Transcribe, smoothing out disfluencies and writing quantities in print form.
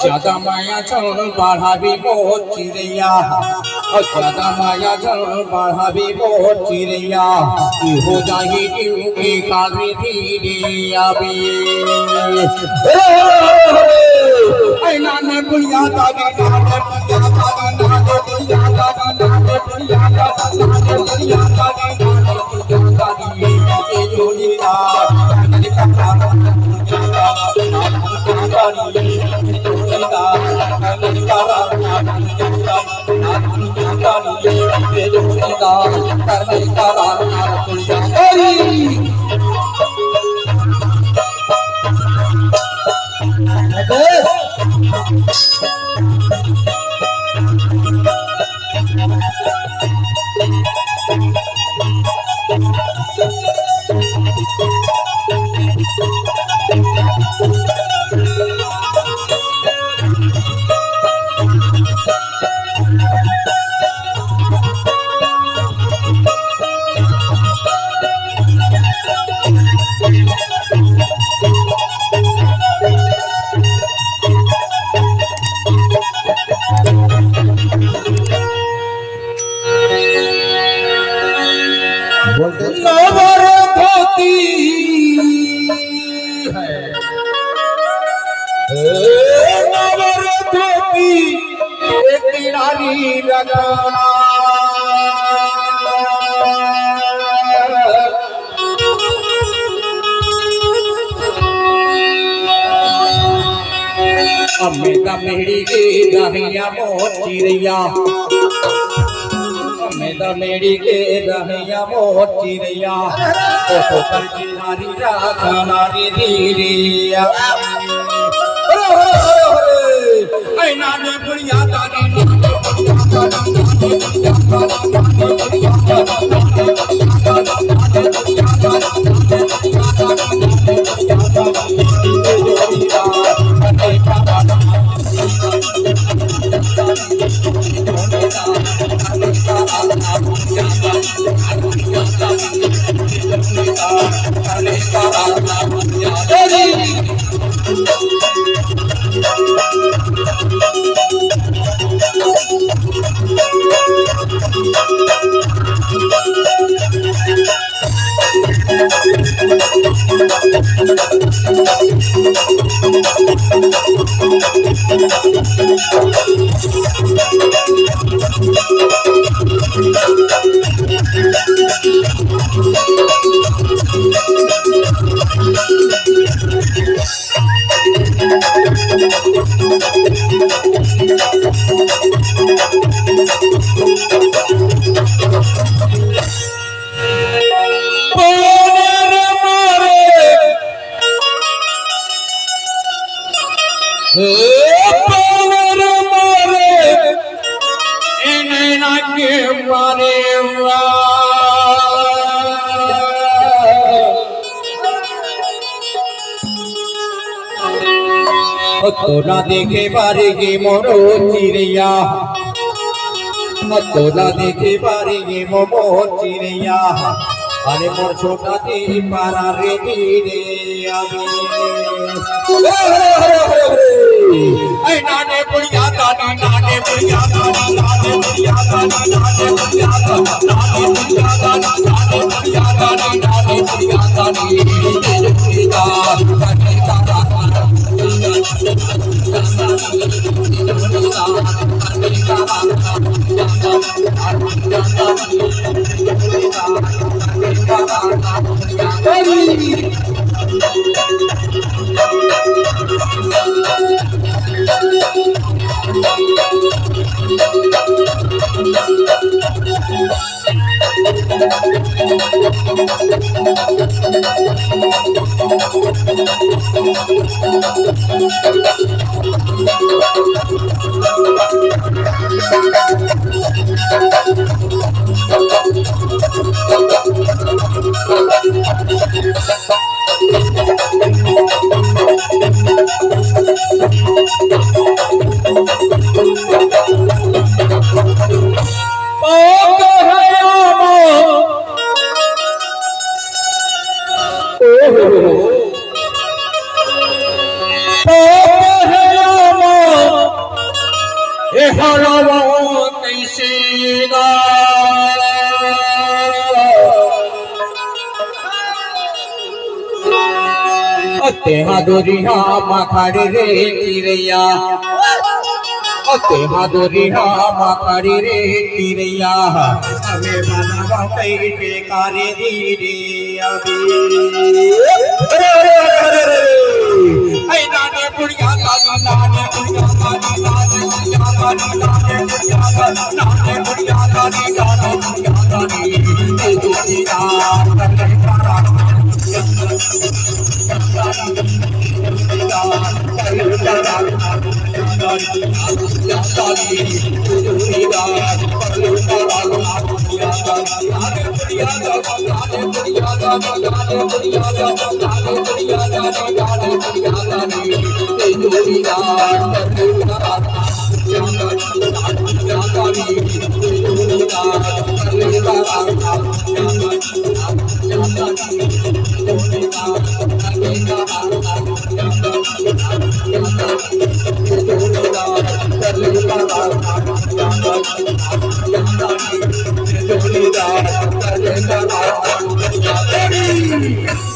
ज्यादा माया चल बढ़ावी बहुत चिड़ैया ज्यादा माया चल बढ़ावी बहुत चिड़ैया हो जाही के काली धीरे आवे ऐना ने बुढ़िया दादी नादे बुढ़िया दादी नादे बुढ़िया दादी नादे बुढ़िया दादी नादे ए जोड़ीदा कने अमेदा मेरी के दहिया मोती रैया अमेदा मेरी के दहिया मोती रैया तो कर नारी राधा नारी धीरिया ऐना ने बुढ़िया दादी ना के मारे তোরা দেখে পারে গে মরো চিড়িয়া তোরা দেখে পারে গে মোমো চিড়িয়া আরে মোর ছোটাতে পারা রে রে আমি এই নানে বুড়িয়া দানি নানে বুড়িয়া দানি নানে বুড়িয়া দানি নানে বুড়িয়া দানি নানে বুড়িয়া দানি নানে বুড়িয়া দানি নানে বুড়িয়া দানি বুড়িয়া तेहादोरिया माखाड़ी रे चिड़ैया तेहादोरिया माखाड़ी रे चिड़ैया हमें बनावा कई बेकारे धीरे अभी ऐ नाने बुढ़िया दानी नाने बुढ़िया दानी नाने बुढ़िया दानी नाने बुढ़िया दानी नाने बुढ़िया दानी नाने बुढ़िया दानी ऐ दुनिया करने पारा Hey!